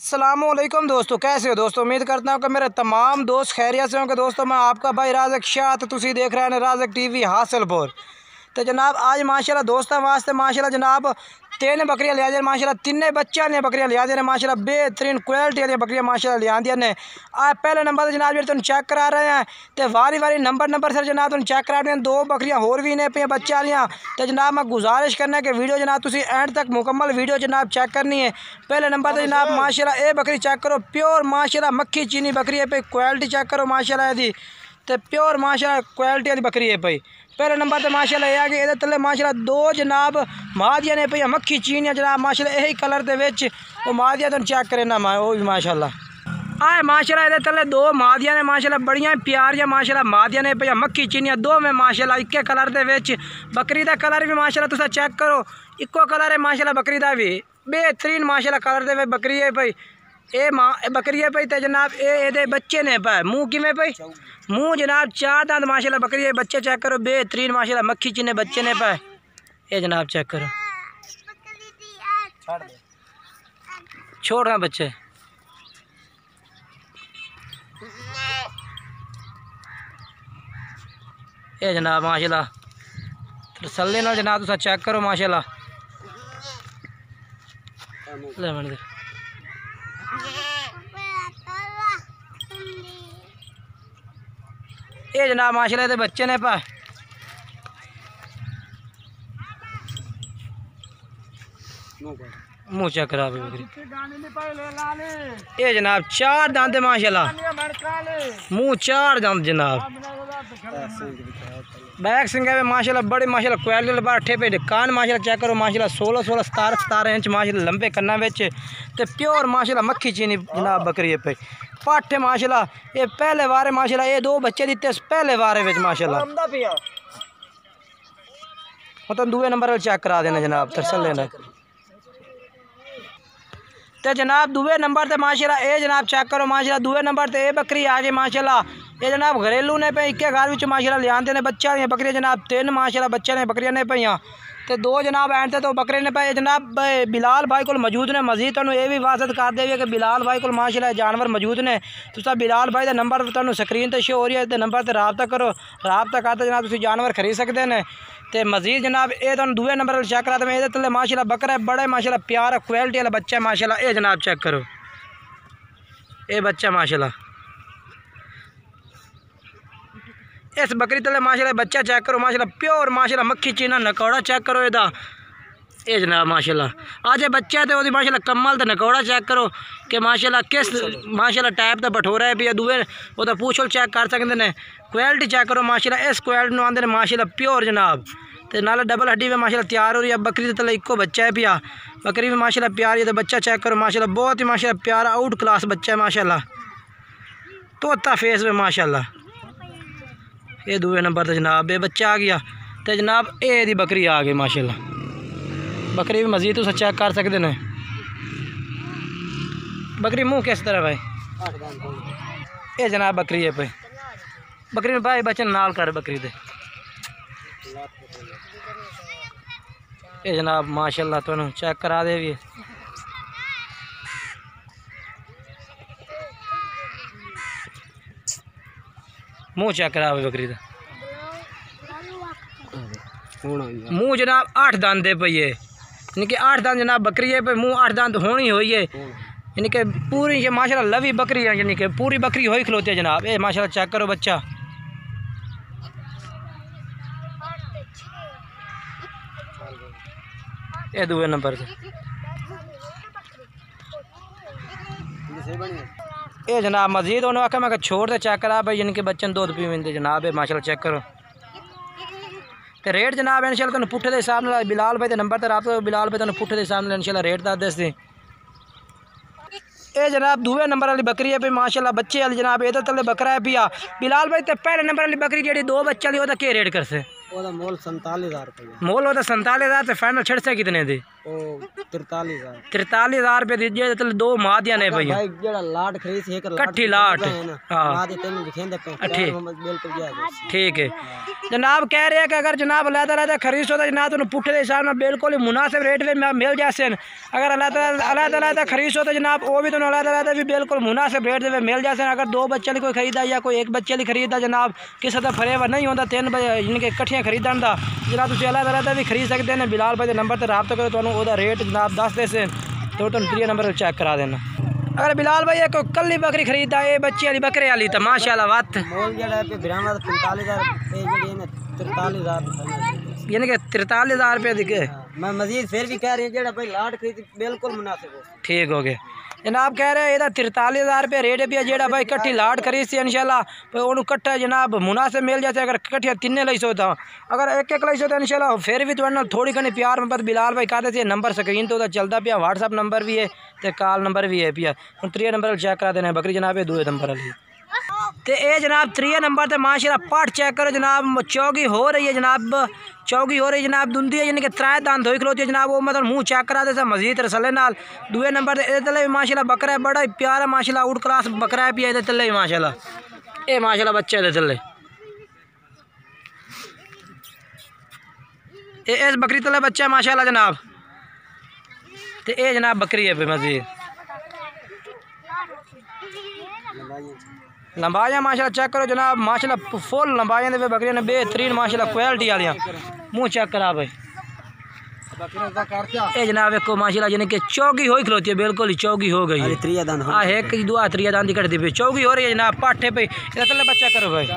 अस्सलामुअलैकुम दोस्तों, कैसे हो दोस्तों। उम्मीद करता हूँ कि मेरे तमाम दोस्त खैरियत से होंगे। दोस्तों मैं आपका भाई राज़क शाह, तो तुसी देख रहे हैं राज़क टीवी हासिलपुर। तो जनाब आज माशाल्लाह दोस्तों वास्ते माशाल्लाह जनाब 3 बकरियां लिया जाए। माशाल्लाह 3 बच्चा ने बकरियां लिया दे माशाल्लाह बेहतरीन क्वालिटी वाली बकरियां माशाल्लाह लिया दी ने। आज पहले नंबर तो जनाब जो चेक करा रहे हैं तो वारी वारी नंबर सर जनाब तुम चेक करा रहे हैं। 2 बकरियां होर भी ने पे बच्चा वालियां। तो जनाब मैं गुजारिश करना कि वीडियो जनाब तुसी एंड तक मुकम्मल वीडियो जनाब चेक करनी है। पहले नंबर तो जनाब माशाल्लाह ये बकरी चेक करो, प्योर माशाल्लाह मक्खी चीनी बकरी है पे। क्वालिटी चेक करो माशाल्लाह दी, तो प्योर माशाल्लाह क्वालिटी वाली बकरी है भाई। पहले नंबर तो माशाल्लाह ये आ गई ये तले माशाल्लाह 2 जनाब मादिया ने भैया मक्खी चीनिया जनाब माशाल्लाह यही कलर के विच वो मादिया तुम चेक करे ना वो भी माशाल्लाह आए माशाल्लाह ये तले 2 मादिया ने माशाल्लाह बढ़िया प्यारियां माशाल्लाह मादिया ने भैया मक्खी चीनिया 2 में माशाल्लाह इक्के कलर के विच। बकरी का कलर भी माशाल्लाह तुसा चेक करो इक्को कलर है माशाल्लाह बकरी का भी बेहतरीन माशाल्लाह कलर के बकरी है भाई। ये बकरी है भाई। तो जनाब ये बच्चे ने पाए मुँह किमें भाई मुँह जनाब 4 दांत माशाल्लाह बकरी है। बच्चे चेक करो बेहतरीन माशाल्लाह मक्खी चीने बच्चे ने पाए। ये जनाब चेक करो छोड़ रहा बच्चे। ये जनाब माशाल्लाह तसल्ली नाल जनाब तुसा चेक करो माशाल्लाह। ये जनाब माशाल्लाह ये बच्चे ने पा मुँह चेक करा बकरी। ये जनाब 4 दांत माशाल्लाह मुँह 4 दांत जनाब बैक सिंह है माशाल्लाह बड़े माशाल्लाह क्वालिटी बार ठेपे कान माशाल्लाह चेक करो माशाल्लाह 16 17 इंच माशाल्लाह लंबे कन्ना विच ते प्योर माशाल्लाह मक्खी चीनी जनाब बकरी है पे। पाठे माशाल्लाह ये पहले वारे माशाल्लाह ये 2 बच्चे दिते पहले वारे विच माशाल्लाह। मतलब 2 नंबर चेक करा देना जनाब तसल्ली नाल। तो जनाब 2 नंबर ते माशाल्लाह ये जनाब चेक करो माशाल्लाह 2 नंबर ते ये बकरी आ गई माशाल्लाह। ये जनाब घरेलू ने पे इक्के घर विच माशाल्लाह लियांदे ने बच्चा ने बकरियां जनाब 3 माशाल्लाह बच्चे ने बकरियां ने पईयां ते 2 जनाब एंड तो बकरे ने पे। जनाब बिलाल भाई को मौजूद ने मजीद तुहानू ये भी वाजत कर देवी कि बिलाल भाई को माशाल्लाह जानवर मौजूद ने। तुसा बिलाल भाई का नंबर तुहानू स्क्रीन ते शो हो रही है ते नंबर ते राबता करो, राबता करते जनाब तुसी जानवर खरीद सकते हैं। तो मजीद जनाब ये तुहानू 2 नंबर चेक करा दें। ये तले माशाल्लाह बकरा है बड़े माशाल्लाह प्यारा क्वालिटी वाला बच्चा है माशाल्लाह। ये जनाब चेक करो ये बच्चा माशाल्लाह इस बकरी तले माशाल्लाह बच्चा चेक करो माशाल्लाह प्योर माशाल्लाह मक्खी चीना नकौड़ा चेक करो इहदा। ये जनाब माशाल्लाह आज बच्चा तो वो माशाल्लाह कम्मल तो नकौड़ा चेक करो कि माशाल्लाह किस माशाल्लाह टाइप का बठोरा है भी दूए वो तो पूछो चेक कर सकते हैं। क्वालिटी चेक करो माशाल्लाह इस क्वालिटी में आते हैं माशाल्लाह प्योर जनाब। तो नाल डबल हड्डी में माशाल्लाह तैयार हो रही है। बकरी तले इको बच्चा है पिया बकरी भी माशाल्लाह प्यारी है। तो बच्चा चेक करो माशाल्लाह बहुत ही माशाल्लाह प्यारा आउट क्लास बच्चा है माशाल्लाह तोता फेस में माशाल्लाह। ये 2 नंबर तो जनाब ये बच्चा आ गया। तो जनाब ये दी बकरी आ गई माशाल्लाह। बकरी भी मजीद तुम चेक कर सकते हैं। बकरी मुँह किस तरह भाई ये जनाब बकरी है भाई बकरी में भाई बच्चे नाल कर बकरी दे। ये जनाब माशाल्लाह तुहानू चेक करा दे भी मुँह चेक करा बकरी का मुँह जनाब 8 दांत दे पई है यानी कि 8 दांत जनाब बकरी है पे मुँह 8 दांत होनी हुई है यानी कि पूरी ये माशाल्लाह लवी बकरी है यानी कि पूरी बकरी होई खलोती है जनाब। ये माशाल्लाह चेक करो बच्चा ये 2 नंबर से। ये जनाब मजीद उन्होंने आखा मैं छोड़ दे चेक करा भाई यानी कि बच्चे दूध पीवेंदे जनाब। ये माशाल्लाह चेक करो। तो रेट जनाब इंशाल्लाह तुहानू पुट्ठे के हिसाब नाल बिलाल भाई के नंबर ते राबता बिलाल भाई तुहानू पुट्ठे के हिसाब नाल इंशाल्लाह रेट दस दे। ये जनाब 2 नंबर वाली बकरी है भाई माशाल्लाह बच्चे वाली जनाब ये तले बकरा है पिया बिलाल भाई। तो पहले नंबर वाली बकरी जी 2 बच्चे वाली क्या रेट करसे मोल 47,000 रुपये। मोल होता 47,000 से फाइनल छड़ से कितने थे? 43,000 रुपये दीजिए। तो दो मादिया ने भैया भाई जेड़ा लाट खरीद से एक कट्ठी लाट। हाँ ठीक है जनाब। कह रहे हैं कि अगर जनाब अल्लाह खरीद होता जनाब तो पुट्ठे के हिसाब में बिल्कुल मुनासिब रेट में मिल जाते हैं। अगर अल्लाह खरीद होता जनाब वो भी तो अल्लाह भी बिल्कुल मुनासिब रेट में मिल जाते हैं। अगर दो बच्चे कोई खरीदा या कोई एक बच्चे खरीदा जनाब किसी का फरेवा नहीं होता 3 जिनके कट्ठियाँ खरीदन का जनाब तुम अल्लाह भी खरीद सकते हैं। बिलाल भाई के नंबर पर रब्ता करो तो रेट जनाब दस दे तो तुम 3 नंबर चेक करा देना। अगर बिलाल भाई एक कल्ली बकरी खरीदा है बच्ची वाली बकरे वाली तो माशाल्लाह वत मोल जेड़ा पे 43,000 यानी कि 43,000 रुपये दिखे। मैं मजीद फिर भी कह रही हूँ जेड़ा भाई लाट खरीद बिल्कुल मुनासिब हो। ठीक हो गया जनाब। कह रहे हैं ये 43,000 रुपये रेट भी है जेड़ा भाई कट्ठी लाट खरीद सी इंशाल्लाह उन्होंने कट्ठा जनाब मुनासिब मिल जाते। अगर कट्ठिया 3 लई सो था अगर एक लई सो तो इंशाल्लाह फिर भी थोड़ा थोड़ी घनी प्यार मोहब्बत बिलाल भाई कहते थे। नंबर स्क्रीन तो चलता पिया व्हाट्सअप नंबर भी है तो कॉल नंबर भी है पिया। हम 3 नंबर चेक करा देना बकरी जनाब ये 2 नंबर वाली तो ये जनाब 3 नंबर तो माशाल्लाह पाठ चेक करो जनाब। चौगी हो रही है जनाब चौगी हो रही जनाब दुंदी है यानी कि 3 दांत धोई खलोती है जनाब वो मतलब मुँह चेक करा दे मजीद रसले नाल। 2 नंबर तले भी माशाल्लाह बकरा है बड़ा ही प्यारा माशाल्लाह आउट क्लास बकरा है पिया ये तले भी माशाल्लाह ये माशाल्लाह बच्चे दे तले इस बकरी तले बच्चा है माशाल्लाह जनाब। तो ये जनाब बकरी है मजीद लंबाइयाँ माशाल्लाह चेक करो जनाब माशाल्लाह फुल लंबाइयाँ दे बकरियां ने बेहतरीन माशाल्लाह क्वालिटी वालियाँ मुँह चेक करा भाई ये जनाब एक माशाल्लाह यानी कि चौकी हो खलोती है बिल्कुल ही चौकी हो गई है। 3 दांत हाँ एक दुआ 3 दांत कट दी पे चौकी हो रही है जनाब पाठे पे इधर बच्चा करो भाई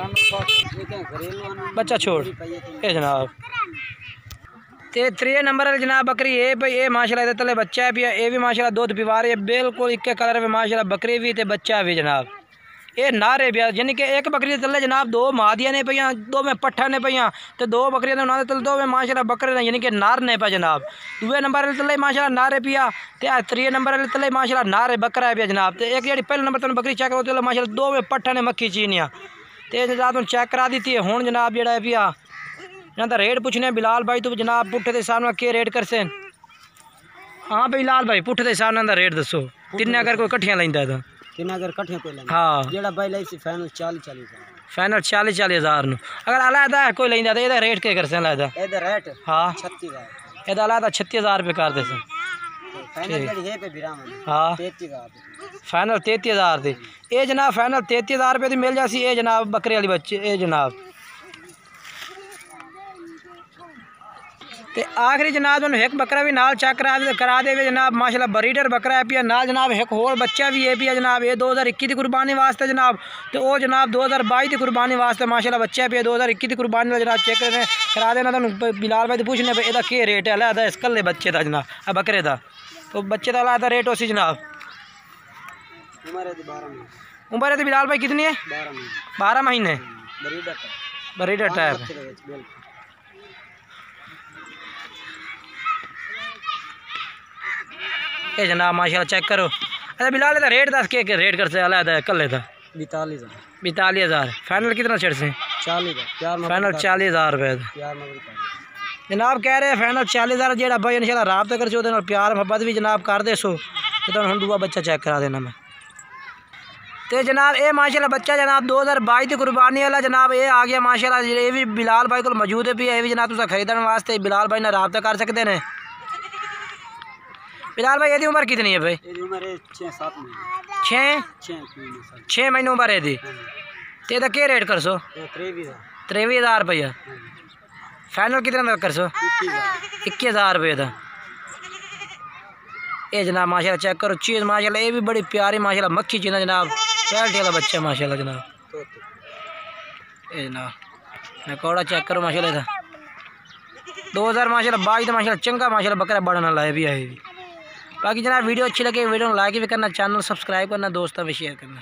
बच्चा छोड़ ये जनाब ते 3 नंबर वाली जनाब बकरी है भाई ये माशाल्लाह इधर तले बच्चा है भी ये भी माशाल्लाह दूध पिवा रही है बिल्कुल एक कलर में माशाल्लाह बकरी भी ते बच्चा भी जनाब। ये नारे भी यानी कि एक बकरी तले जनाब 2 मादियाँ ने पियाँ 2 में पट्ठा ने पियाँ तो 2 बकरियाँ ने तले 2 में माशाल्लाह बकरे ने यानी कि नार ने पा जनाब। 2 नंबर वाले तले माशाल्लाह नारे पिया तो 3 नंबर वाले तले माशाल्लाह नारे बकरा है पिया जनाब। तो एक जी पहले नंबर तो बकरी चेक करो माशाल्लाह 2 में पट्ठा ने मक्खी चीनियाँ तो जनाब चेक करा दी थी। हूँ जनाब जोड़ा है पिया यहाँ तो रेट पूछने बिलाल भाई तो जनाब पुट्ठे के हिसाब के रेट कर से। हाँ भाई लाल भाई पुट्ठे के हिसाब ना रेट दसो 3 अगर कोई कट्ठियाँ लेंदा तो 3 अगर कट्ठियाँ कोई लेंदा हाँ जेड़ा भाई लाई सी फाइनल 40,000 फाइनल 40,000 नु अगर अलहदा कोई लेंदा तो ਇਹਦਾ रेट के कर से अलहदा ਇਹਦਾ रेट हाँ 36,000 ਇਹਦਾ अलहदा 36,000 रुपये कर दे से फाइनल जेड़ी है पे बिराम हाँ 33,000 फाइनल 33,000 दी ये जनाब फाइनल 33,000 रुपये दी मिल जासी। ये जनाब बकरे वाली बच्चे ये जनाब तो आखिरी जनाब जो एक बकरा भी नाल चेक करा दे जनाब माशाल्लाह ब्रीडर बकरा है पिया नाल जनाब एक होर बच्चा भी है पिया जनाब। ये 2021 की कुर्बानी वास्ते जनाब तो वो जनाब 2022 की कुर्बानी वास्ते माशाल्लाह बच्चा पिया 2021 की कुर्बानी वाला जनाब चेक करा देना तो बिलाल भाई पूछने पे ਇਹਦਾ क्या रेट है अलहदा इस कल्ले बच्चे का जनाब बकरे का तो बच्चे का अलहदा रेट उसी जनाब। उम्र है बिलाल भाई कितनी है 12 महीने ब्रीडर टाइप। ये जनाब माशाल्लाह चेक करो। अच्छा बिलाल का रेट दस के रेट कर से अलग कल्ले था 42,000 फाइनल कितना छड़ से 40,000 फाइनल 40,000 रुपये जनाब कह रहे हैं फाइनल 40,000 जेड़ा भाई इंशाल्लाह राब्ता कर सो प्यार मोहब्बत भी जनाब कर दे सो तो हम दूआ बच्चा चेक करा देना मैं तो जनाब ये माशाल्लाह बच्चा जनाब 2022 की कुर्बानी वाला जनाब ये आ गया माशाल्लाह। ये भी बिलाल भाई को मौजूद है भी ये भी जनाब तुम खरीदने वास्ते बिलाल भाई ने राब्ता कर सकते हैं। बिलाल भाई यदि उम्र कितनी है भाई 6 महीने उम्र है दी तो यदा क्या रेट कर सो 23,000 रुपया फाइनल कितने तक कर सो 21,000 रुपये का। ये जनाब माशाल्लाह चेक करो चीज़ माशाल्लाह ये भी बड़ी प्यारी माशाल्लाह मक्खी चीज़ जनाब क्वालिटी वाला बच्चा माशाल्लाह जनाब। ये जनाब नकौड़ा चेक करो माशाल्लाह 2000 माशाल्लाह 22 माशाल्लाह चंगा माशाल्लाह बकरा बड़ा ना लाए भी आए भी। बाकी जनाब वीडियो अच्छी लगे वीडियो को लाइक भी करना चैनल सब्सक्राइब करना दोस्तों में शेयर करना।